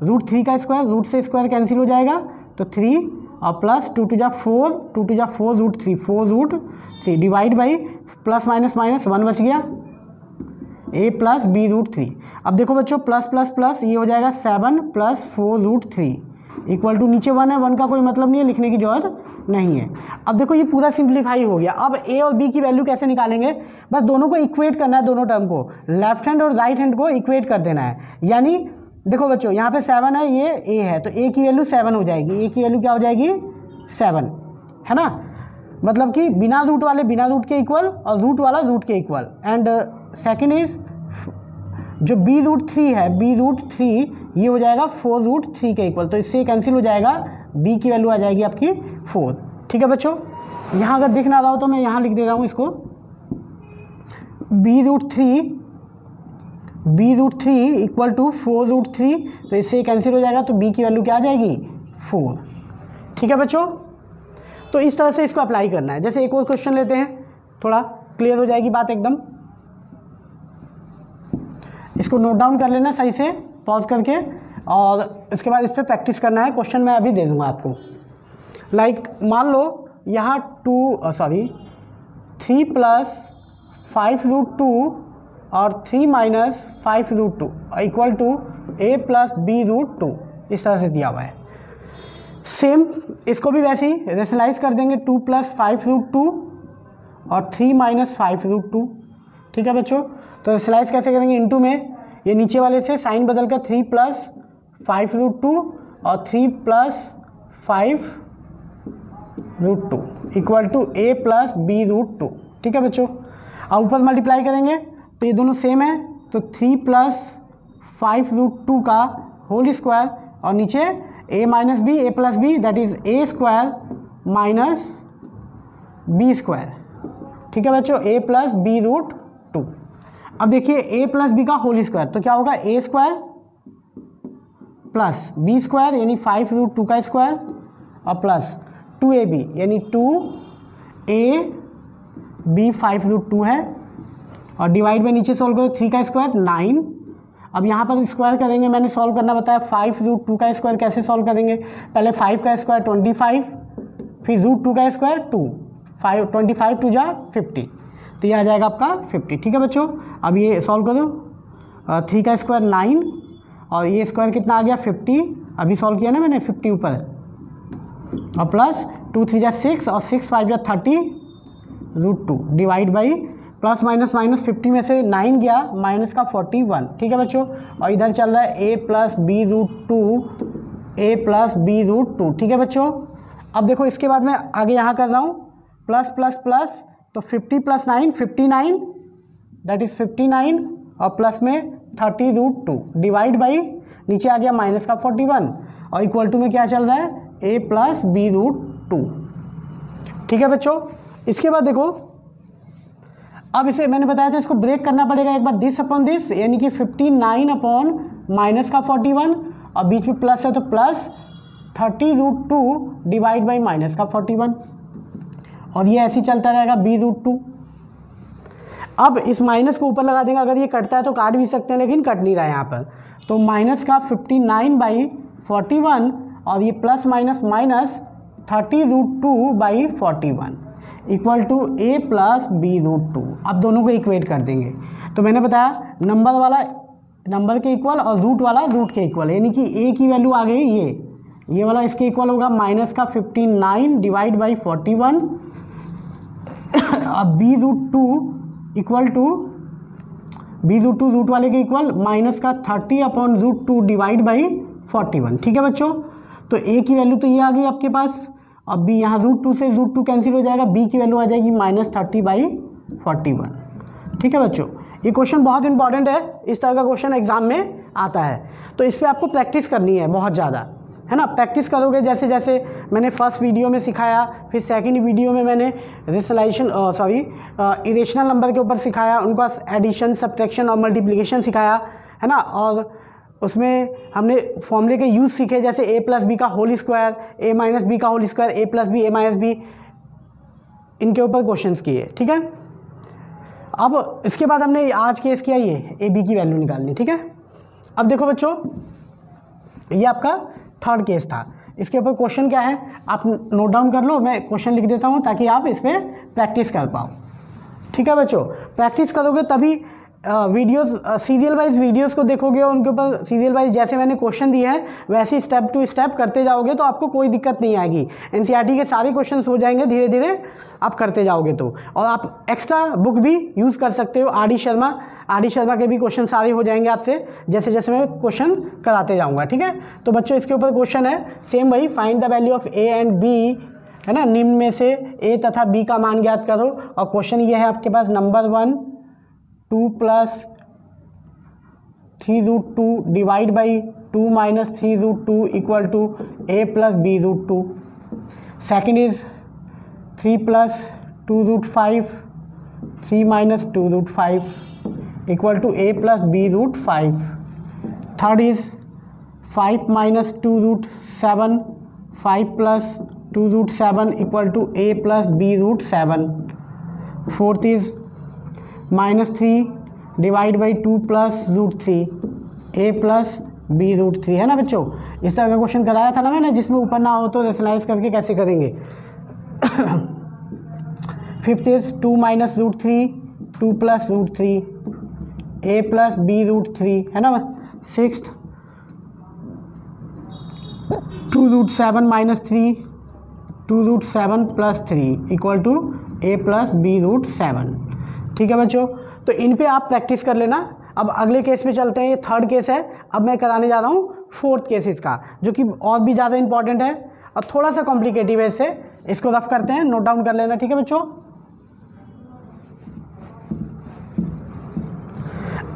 √3 का स्क्वायर, रूट से स्क्वायर कैंसिल हो जाएगा तो 3, और plus 2 × 4, 2 × 4 √3, 4 √3 divide by plus minus 1 बच गया, a + b √3। अब देखो बच्चों प्लस प्लस प्लस ये हो जाएगा 7 + 4 √3 इक्वल टू, नीचे 1 है, 1 का कोई मतलब नहीं है, लिखने की जरूरत नहीं है। अब देखो ये पूरा सिंप्लीफाई हो गया। अब a और b की वैल्यू कैसे निकालेंगे, बस दोनों को इक्वेट करना है, दोनों टर्म को, लेफ्ट हैंड और राइट हैंड को इक्वेट कर देना है। यानी देखो बच्चों यहाँ पे 7 है, ये a है, तो a की वैल्यू 7 हो जाएगी, a की वैल्यू क्या हो जाएगी 7 है ना, मतलब कि बिना रूट वाले बिना रूट के इक्वल और रूट वाला रूट के इक्वल। एंड सेकेंड इज जो b √3 है, b √3 ये हो जाएगा 4 √3 के इक्वल, तो इससे कैंसिल हो जाएगा, b की वैल्यू आ जाएगी आपकी 4। ठीक है बच्चों, यहाँ अगर दिख ना रहा हो तो मैं यहाँ लिख दे रहा हूँ इसको, b √3 इक्वल टू 4 √3, तो इससे कैंसिल हो जाएगा, तो b की वैल्यू क्या आ जाएगी 4। ठीक है बच्चों, तो इस तरह से इसको अप्लाई करना है। जैसे एक और क्वेश्चन लेते हैं, थोड़ा क्लियर हो जाएगी बात एकदम। इसको नोट डाउन कर लेना सही से पॉज करके, और इसके बाद इस पर प्रैक्टिस करना है। क्वेश्चन मैं अभी दे दूंगा आपको, लाइक मान लो यहाँ 3 + 5 √2 और 3 - 5 √2 इक्वल टू a + b √2, इस तरह से दिया हुआ है। सेम इसको भी वैसे ही रेशनलाइज कर देंगे, 2 + 5 √2 और 3 - 5 √2 ठीक है बच्चों। तो स्लाइस कैसे करेंगे, इनटू में ये नीचे वाले से साइन बदल कर 3 + 5√2 और 3 + 5√2 इक्वल टू a + b√2। ठीक है बच्चों। अब ऊपर मल्टीप्लाई करेंगे तो ये दोनों सेम है, तो 3 + 5√2 का होल स्क्वायर और नीचे a - b a + b that is a² - b²। ठीक है बच्चों, a + b√2। अब देखिए a + b का होल स्क्वायर तो क्या होगा, a² + b² यानी 5√2 का स्क्वायर और प्लस 2ab यानी 2ab 5√2 है और डिवाइड में नीचे सॉल्व करो 3 का स्क्वायर 9। अब यहाँ पर स्क्वायर करेंगे, मैंने सॉल्व करना बताया। 5√2 का स्क्वायर कैसे सॉल्व करेंगे, पहले 5 का स्क्वायर 25, फिर √2 का स्क्वायर 2, 25 2 जा 50, तो ये आ जाएगा आपका 50। ठीक है बच्चों। अब ये सॉल्व करो, 3 का स्क्वायर 9 और ये स्क्वायर कितना आ गया 50, अभी सॉल्व किया ना मैंने 50 ऊपर, और प्लस 2 3 जा 6 और 6 5 जा 30√2 डिवाइड बाई प्लस माइनस 50 में से 9 गया माइनस का 41। ठीक है बच्चों। और इधर चल रहा है a + b√2। ठीक है बच्चों। अब देखो इसके बाद मैं आगे यहाँ कर रहा हूँ प्लस प्लस प्लस, तो 50 + 9 59 दैट इज़ 59 और प्लस में 30√2 डिवाइड बाई नीचे आ गया माइनस का 41 और इक्वल टू में क्या चल रहा है a + b√2। ठीक है बच्चों। इसके बाद देखो अब इसे मैंने बताया था इसको ब्रेक करना पड़ेगा एक बार, दिस अपॉन दिस यानी कि 59 अपॉन माइनस का 41 और बीच में प्लस है तो प्लस 30√2 डिवाइड बाई माइनस का 41 और ये ऐसे ही चलता रहेगा b√2। अब इस माइनस को ऊपर लगा देंगे, अगर ये कटता है तो काट भी सकते हैं लेकिन कट नहीं रहा है यहाँ पर, तो माइनस का 59/41 और ये plus minus minus 30√2/41 equal to a + b√2। अब दोनों को इक्वेट कर देंगे, तो मैंने बताया नंबर वाला नंबर के इक्वल और रूट वाला रूट के इक्वल, यानी कि a की वैल्यू आ गई ये वाला इसके इक्वल होगा माइनस का 59 डिवाइड बाई 41 अब b√2 equal to b√2 root वाले के इक्वल माइनस का 30/√2 डिवाइड बाई 41। ठीक है बच्चों। तो a की वैल्यू तो ये आ गई आपके पास, अब b यहाँ √2 से √2 कैंसिल हो जाएगा, b की वैल्यू आ जाएगी -30/41। ठीक है बच्चों। ये क्वेश्चन बहुत इंपॉर्टेंट है, इस तरह का क्वेश्चन एग्जाम में आता है, तो इस पर आपको प्रैक्टिस करनी है बहुत ज़्यादा, है ना। प्रैक्टिस करोगे जैसे जैसे मैंने फर्स्ट वीडियो में सिखाया, फिर सेकंड वीडियो में मैंने इरेशनल नंबर के ऊपर सिखाया, उनका एडिशन सब्ट्रैक्शन और मल्टीप्लिकेशन सिखाया, है ना। और उसमें हमने फॉर्मूले के यूज़ सीखे, जैसे a + b का होल स्क्वायर, a - b का whole square, a + b a - b, इनके ऊपर क्वेश्चंस किए। ठीक है। अब इसके बाद हमने आज केस किया ये a b की वैल्यू निकालनी। ठीक है। अब देखो बच्चों, ये आपका थर्ड केस था, इसके ऊपर क्वेश्चन क्या है आप नोट डाउन कर लो, मैं क्वेश्चन लिख देता हूँ ताकि आप इस पर प्रैक्टिस कर पाओ। ठीक है बच्चों। प्रैक्टिस करोगे तभी वीडियोस सीरियल वाइज वीडियोस को देखोगे और उनके ऊपर सीरियल वाइज जैसे मैंने क्वेश्चन दिए हैं वैसे स्टेप टू स्टेप करते जाओगे तो आपको कोई दिक्कत नहीं आएगी। एनसीईआरटी के सारे क्वेश्चंस हो जाएंगे धीरे धीरे आप करते जाओगे तो। और आप एक्स्ट्रा बुक भी यूज़ कर सकते हो, आर डी शर्मा के भी क्वेश्चन सारे हो जाएंगे आपसे जैसे जैसे मैं क्वेश्चन कराते जाऊँगा। ठीक है। तो बच्चों इसके ऊपर क्वेश्चन है सेम वही, find the value of a and b, है ना। निम्न में से ए तथा बी का मान ज्ञात करो, और क्वेश्चन ये है आपके पास number 1 2 + 3√2 divide by 2 - 3√2 equal to a + b√2। Second is 3 + 2√5 3 - 2√5 equal to a + b√5। Third is 5 - 2√7 5 + 2√7 equal to a + b√7। Fourth is -3 divide by 2 + √3 a + b√3, है ना बच्चों। इस तरह का क्वेश्चन कराया था ना मैंने, जिसमें ऊपर ना हो तो रेशनलाइज करके कैसे करेंगे। फिफ्थ इज 2 - √3 2 + √3 a + b√3, है ना। Sixth 2√7 - 3 2√7 + 3 equal to a + b√7। ठीक है बच्चों। तो इन पे आप प्रैक्टिस कर लेना। अब अगले केस पे चलते हैं, ये थर्ड केस है। अब मैं कराने जा रहा हूँ फोर्थ केस इसका, जो कि और भी ज़्यादा इंपॉर्टेंट है और थोड़ा सा कॉम्प्लिकेटिव है। इससे इसको रफ करते हैं, नोट डाउन कर लेना, ठीक है बच्चों।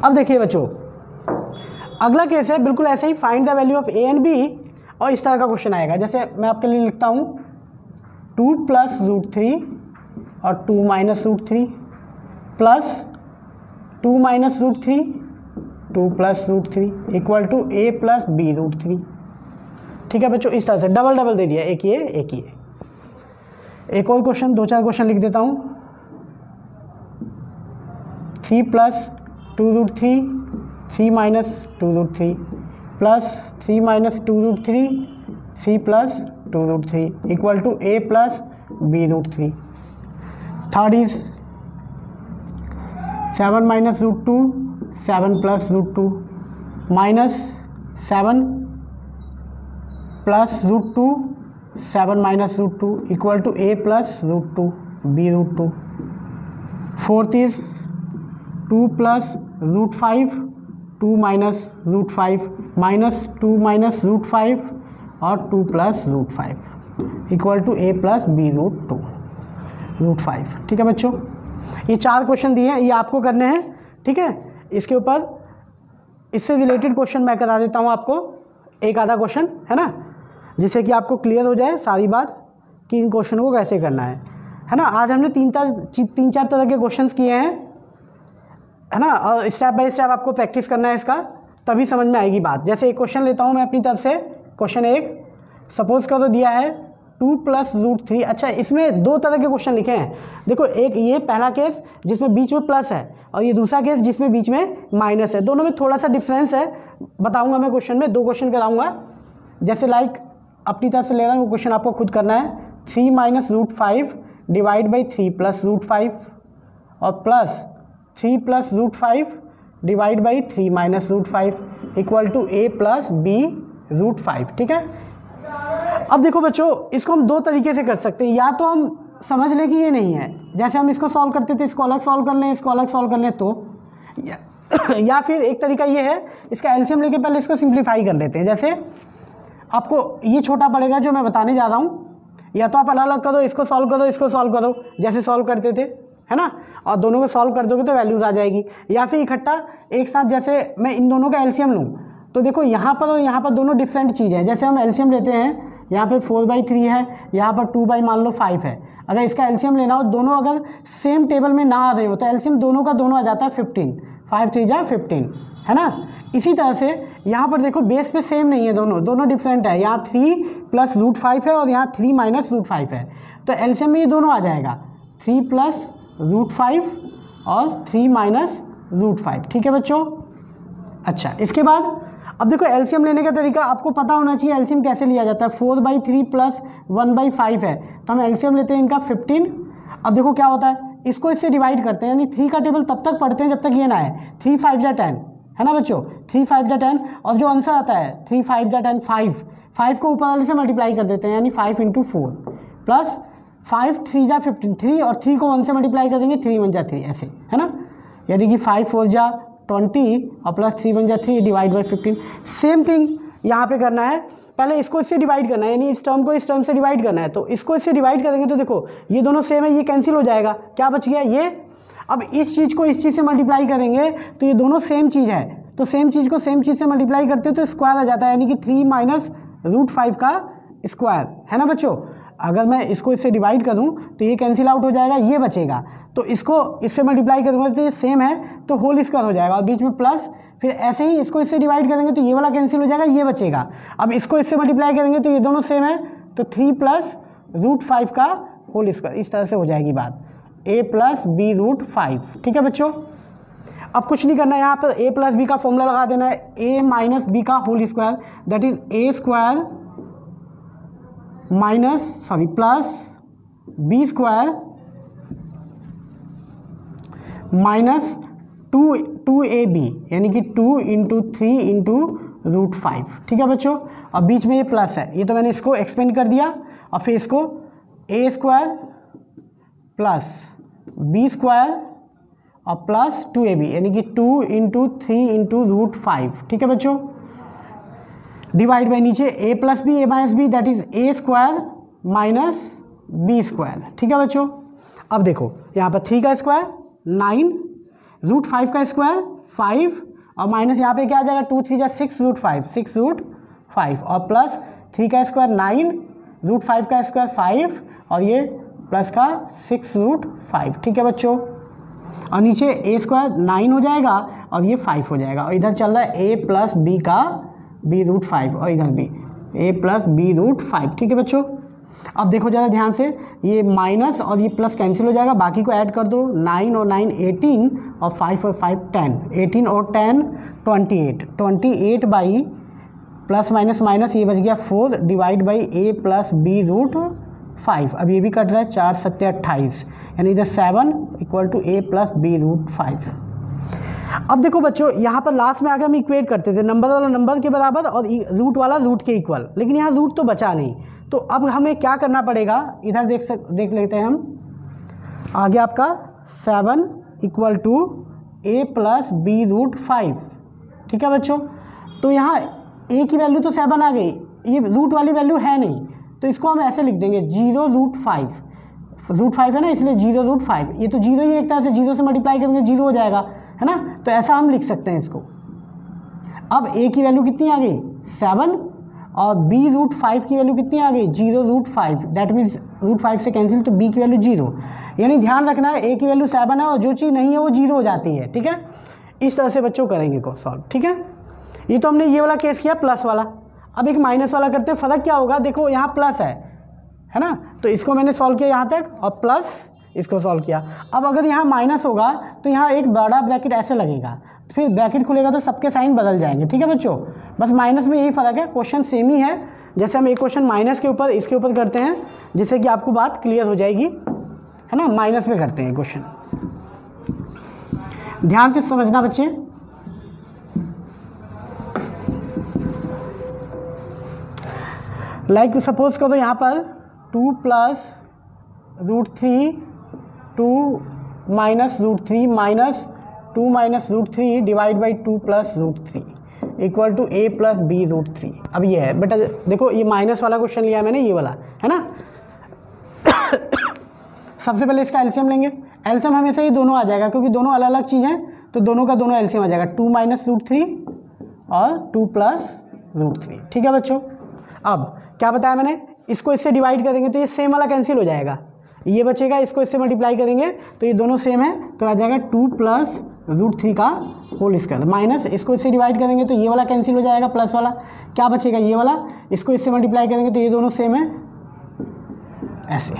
अब देखिए बच्चों, अगला केस है बिल्कुल ऐसे ही, find the value of a and b, और इस तरह का क्वेश्चन आएगा। जैसे मैं आपके लिए लिखता हूँ 2 + √3 और 2 - √3 plus 2 - √3 2 + √3 equal to a + b √3। ठीक है बच्चों, इस तरह से डबल डबल दे दिया, एक ये एक ये। एक और क्वेश्चन, 2-4 क्वेश्चन लिख देता हूँ। 3 + 2√3 3 - 2√3 plus 3 - 2√3 3 + 2√3 equal to a + b √3। Third is 7 - √2 7 + √2 minus 7 + √2 7 - √2 equal to a + √2 b √2। Fourth is 2 + √5 2 - √5 minus 2 - √5 और 2 + √5 इक्वल टू a + b √2 √5। ठीक है बच्चों, ये 4 क्वेश्चन दिए हैं, ये आपको करने हैं। ठीक है, इसके ऊपर इससे रिलेटेड क्वेश्चन मैं करा देता हूँ आपको, एक आधा क्वेश्चन, है ना, जिससे कि आपको क्लियर हो जाए सारी बात कि इन क्वेश्चन को कैसे करना है ना। आज हमने 3-4 तरह के क्वेश्चंस किए हैं, है ना, और स्टेप बाय स्टेप आपको प्रैक्टिस करना है इसका, तभी समझ में आएगी बात। जैसे एक क्वेश्चन लेता हूँ मैं अपनी तरफ से, क्वेश्चन 1 सपोज करो दिया है 2 + √3। अच्छा, इसमें 2 तरह के क्वेश्चन लिखे हैं। देखो, एक ये पहला केस जिसमें बीच में प्लस है, और ये दूसरा केस जिसमें बीच में माइनस है। दोनों में थोड़ा सा डिफरेंस है, बताऊंगा मैं क्वेश्चन में। 2 क्वेश्चन कराऊंगा, जैसे लाइक अपनी तरफ से ले रहा हूँ, वो क्वेश्चन आपको खुद करना है। 3 - √5 डिवाइड बाई 3 + √5 और plus 3 + √5 divide by 3 - √5 equal to a + b √5। ठीक है, अब देखो बच्चों, इसको हम 2 तरीके से कर सकते हैं। या तो हम समझ लें कि ये नहीं है, जैसे हम इसको सॉल्व करते थे, इसको अलग सॉल्व कर लें, इसको अलग सॉल्व कर लें, तो या फिर एक तरीका ये है, इसका एलसीएम लेके पहले इसको सिंप्लीफाई कर लेते हैं। जैसे आपको ये छोटा पड़ेगा जो मैं बताने जा रहा हूँ, या तो आप अलग अलग करो, इसको सॉल्व करो, इसको सॉल्व करो, जैसे सॉल्व करते थे, है ना, और दोनों को सॉल्व कर दोगे तो वैल्यूज़ आ जाएगी। या फिर इकट्ठा एक साथ, जैसे मैं इन दोनों का एलसीएम लूँ, तो देखो यहाँ पर और यहाँ पर दोनों डिफरेंट चीज़ है। जैसे हम एलसीएम लेते हैं, यहाँ पे 4/3 है, यहाँ पर 2 मान लो 5 है। अगर इसका एलसीएम लेना हो, दोनों अगर सेम टेबल में ना आ रहे हो, तो एलसीएम दोनों का दोनों आ जाता है 15, 5 × 3 = 15, है ना। इसी तरह से यहाँ पर देखो, बेस पे सेम नहीं है, दोनों डिफरेंट है। यहाँ 3 + √5 है और यहाँ 3 - √5 है, तो एलसीएम में ये दोनों आ जाएगा, 3 + √5 और 3 - √5। ठीक है बच्चों। अच्छा, इसके बाद अब देखो, एलसीएम लेने का तरीका आपको पता होना चाहिए। एलसीएम कैसे लिया जाता है? 4/3 + 1/5 है, तो हम एलसीएम लेते हैं इनका 15। अब देखो क्या होता है, इसको इससे डिवाइड करते हैं, यानी 3 का टेबल तब तक पढ़ते हैं जब तक ये ना आए 3 × 5 = 10, है ना बच्चों, 3 × 5 = 10। और जो आंसर आता है 3 × 5 = 10, 5 को ऊपर वाले से मल्टीप्लाई कर देते हैं, यानी 5 × 4 प्लस 5 × 3 = 15, 3 और 3 को 1 से मल्टीप्लाई कर देंगे, 3 × 1 = 3, ऐसे, है ना, यानी कि 5 × 4 = 20 और plus 3 × 1 = 3 divide by 15। Same thing यहाँ पे करना है, पहले इसको इससे डिवाइड करना है, यानी इस टर्म को इस टर्म से डिवाइड करना है। तो इसको इससे डिवाइड करेंगे तो देखो ये दोनों सेम है, ये कैंसिल हो जाएगा, क्या बच गया ये। अब इस चीज़ को इस चीज़ से मल्टीप्लाई करेंगे तो ये दोनों सेम चीज़ है, तो सेम चीज़ को सेम चीज़ से मल्टीप्लाई करते हैं तो स्क्वायर आ जाता है, यानी कि 3 - √5 का स्क्वायर, है ना बच्चों। अगर मैं इसको इससे डिवाइड करूँ तो ये कैंसिल आउट हो जाएगा, ये बचेगा, तो इसको इससे मल्टीप्लाई करूँगा तो ये सेम है, तो होल स्क्वायर हो जाएगा और बीच में प्लस। फिर ऐसे ही इसको इससे डिवाइड करेंगे तो ये वाला कैंसिल हो जाएगा, ये बचेगा। अब इसको इससे मल्टीप्लाई करेंगे तो ये दोनों सेम है, तो 3 + √5 का होल स्क्वायर, इस तरह से हो जाएगी बात, a + b √5। ठीक है बच्चों, अब कुछ नहीं करना है, यहाँ पर a + b का फॉर्मूला लगा देना है, a - b का whole square, that is a² plus b² minus 2ab, यानी कि 2 × 3 × √5। ठीक है बच्चों, अब बीच में ये प्लस है, ये तो मैंने इसको एक्सपेंड कर दिया, और फिर इसको a² प्लस b² और प्लस 2ab यानी कि 2 इंटू 3 इंटू रूट 5। ठीक है बच्चों, डिवाइड बाई नीचे a plus b, a minus B, that is a square minus B square. ठीक है बच्चों, अब देखो यहाँ पर 3 का स्क्वायर 9, रूट 5 का स्क्वायर 5, और माइनस यहाँ पे क्या आ जाएगा 2 3 जा 6 रूट 5, 6 रूट 5, और प्लस 3 का स्क्वायर 9, रूट 5 का स्क्वायर 5, और ये प्लस का 6 रूट 5। ठीक है बच्चों, और नीचे a स्क्वायर 9 हो जाएगा और ये 5 हो जाएगा, और इधर चल रहा है a प्लस बी का b रूट 5, और इधर भी a प्लस बी रूट 5। ठीक है बच्चों, अब देखो ज़्यादा ध्यान से, ये माइनस और ये प्लस कैंसिल हो जाएगा, बाकी को ऐड कर दो, 9 और 9 18, और 5 और 5 10, 18 और 10 28, 28 बाई प्लस माइनस माइनस ये बच गया 4 divide by a plus b root 5। अब ये भी कट रहा है, 4 7 28, यानी इधर 7 equal to a plus b root 5। अब देखो बच्चों, यहाँ पर लास्ट में आगे हम इक्वेट करते थे, नंबर वाला नंबर के बराबर और रूट वाला रूट के इक्वल, लेकिन यहाँ रूट तो बचा नहीं, तो अब हमें क्या करना पड़ेगा, इधर देख लेते हैं हम। आगे आपका 7 equal to a plus b root 5। ठीक है बच्चों, तो यहाँ a की वैल्यू तो 7 आ गई, ये रूट वाली वैल्यू है नहीं, तो इसको हम ऐसे लिख देंगे 0 रूट 5, रूट 5 है ना, इसलिए 0 रूट 5, ये तो 0 ही एक तरह से 0 से मल्टीप्लाई करेंगे 0 हो जाएगा, है ना, तो ऐसा हम लिख सकते हैं इसको। अब a की वैल्यू कितनी आ गई 7, और b रूट 5 की वैल्यू कितनी आ गई 0 रूट 5, दैट मीन्स रूट 5 से कैंसिल, तो b की वैल्यू 0, यानी ध्यान रखना है a की वैल्यू 7 है और जो चीज़ नहीं है वो 0 हो जाती है। ठीक है, इस तरह से बच्चों करेंगे को सॉल्व। ठीक है, ये तो हमने ये वाला केस किया प्लस वाला, अब एक माइनस वाला करते हैं। फ़र्क क्या होगा, देखो यहाँ प्लस है ना, तो इसको मैंने सॉल्व किया यहाँ तक, और प्लस इसको सॉल्व किया। अब अगर यहाँ माइनस होगा तो यहाँ एक बड़ा ब्रैकेट ऐसे लगेगा, फिर ब्रैकेट खुलेगा तो सबके साइन बदल जाएंगे। ठीक है बच्चों, बस माइनस में यही फ़र्क है, क्वेश्चन सेम ही है, जैसे हम एक क्वेश्चन माइनस के ऊपर इसके ऊपर करते हैं, जिससे कि आपको बात क्लियर हो जाएगी, है ना। माइनस में करते हैं क्वेश्चन, ध्यान से समझना बच्चे। लाइक सपोज करो यहाँ पर 2 plus root 3 2 minus root 3 minus 2 minus root 3 divide by 2 plus root 3 equal to a plus b root 3। अब ये है बेटा, देखो ये माइनस वाला क्वेश्चन लिया मैंने, ये वाला है ना। सबसे पहले इसका एलसीएम लेंगे, एलसीएम हमेशा ये दोनों आ जाएगा, क्योंकि दोनों अलग अलग चीज़ हैं, तो दोनों का दोनों एलसीएम आ जाएगा, 2 माइनस रूट 3 और 2 प्लस रूट 3। ठीक है बच्चों, अब क्या बताया मैंने, इसको इससे डिवाइड करेंगे तो ये सेम वाला कैंसिल हो जाएगा, ये बचेगा, इसको इससे मल्टीप्लाई करेंगे तो ये दोनों सेम है, तो आ जाएगा 2 प्लस रूट 3 का होल स्क्वायर, माइनस इसको इससे डिवाइड करेंगे तो ये वाला कैंसिल हो जाएगा, प्लस वाला क्या बचेगा ये वाला, इसको इससे मल्टीप्लाई करेंगे तो ये दोनों सेम है, ऐसे।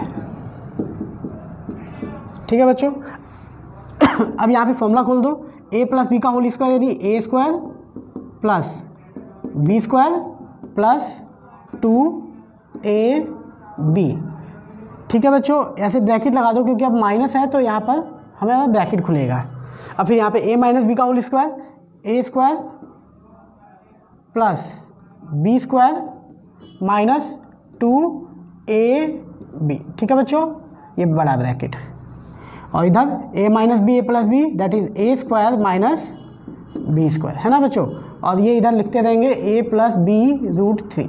ठीक है बच्चों, अब यहाँ पे फॉर्मूला खोल दो, a प्लस बी का होल स्क्वायर यानी a square plus B square plus 2ab। ठीक है बच्चों, ऐसे ब्रैकेट लगा दो, क्योंकि अब माइनस है तो यहाँ पर हमें ब्रैकेट खुलेगा। अब फिर यहाँ पे a माइनस बी का whole square, a square plus B square minus 2ab। ठीक है बच्चों, ये बड़ा ब्रैकेट, और इधर a minus b a plus b that is a square minus B square, है ना बच्चों, और ये इधर लिखते रहेंगे a प्लस बी रूट 3।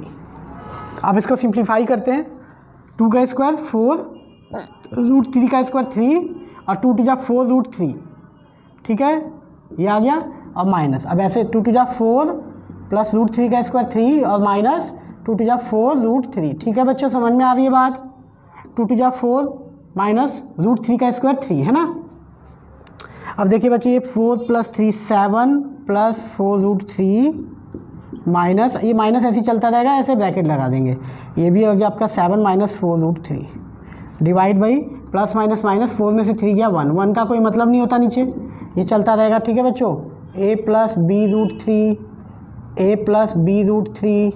अब इसको सिंप्लीफाई करते हैं, 2 का स्क्वायर 4 रूट 3 का स्क्वायर 3 और 2 टू जा 4 रूट 3। ठीक है, ये आ गया, और माइनस, अब ऐसे 2 टू जा 4 प्लस रूट 3 का स्क्वायर 3 और माइनस 2 टू जा 4 रूट 3। ठीक है बच्चों, समझ में आ रही है बात, 2 टू जा 4 माइनस रूट 3 का स्क्वायर 3, है ना। अब देखिए बच्चे, ये 4 प्लस 3 7 प्लस 4 रूट 3 माइनस, ये माइनस ऐसे चलता रहेगा, ऐसे ब्रैकेट लगा देंगे, ये भी हो गया आपका 7 minus 4 root 3 divide by plus minus minus 4 में से 3 गया 1, 1 का कोई मतलब नहीं होता नीचे, ये चलता रहेगा। ठीक है बच्चों, a plus b root 3 a plus b root 3।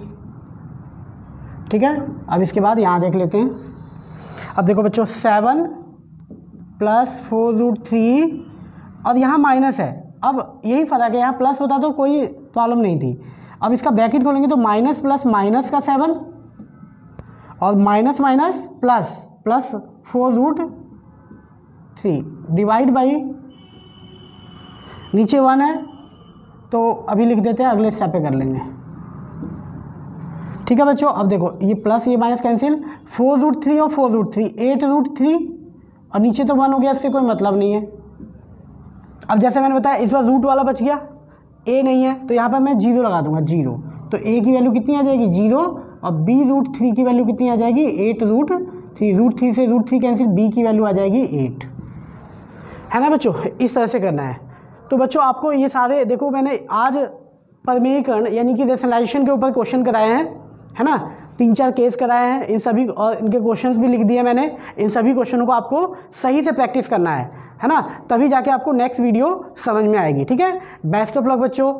ठीक है, अब इसके बाद यहाँ देख लेते हैं, अब देखो बच्चों 7 प्लस 4 रूट 3 और यहाँ माइनस है, अब यही फ़र्क है, यहाँ प्लस होता तो कोई प्रॉब्लम नहीं थी। अब इसका ब्रैकेट खोलेंगे तो माइनस प्लस माइनस का 7 और minus minus plus plus 4 root 3 divide by नीचे 1 है तो अभी लिख देते हैं, अगले स्टेप पे कर लेंगे। ठीक है बच्चों, अब देखो ये प्लस ये माइनस कैंसिल, 4√3 और 4√3 8√3 और नीचे तो 1 हो गया, इससे कोई मतलब नहीं है। अब जैसे मैंने बताया इस बार रूट वाला बच गया, ए नहीं है तो यहाँ पर मैं 0 लगा दूंगा, 0। तो ए की वैल्यू कितनी आ जाएगी 0 और b√3 की वैल्यू कितनी आ जाएगी 8√3। √3 से √3 कैंसिल, b की वैल्यू आ जाएगी 8, है ना बच्चों। इस तरह से करना है। तो बच्चों आपको ये सारे देखो मैंने आज परिमेयीकरण यानी कि रेशनलाइजेशन के ऊपर क्वेश्चन कराए हैं, है ना, 3-4 केस कराए हैं इन सभी, और इनके क्वेश्चंस भी लिख दिए मैंने। इन सभी क्वेश्चनों को आपको सही से प्रैक्टिस करना है ना, तभी जाके आपको नेक्स्ट वीडियो समझ में आएगी। ठीक है, बेस्ट ऑफ लक बच्चों।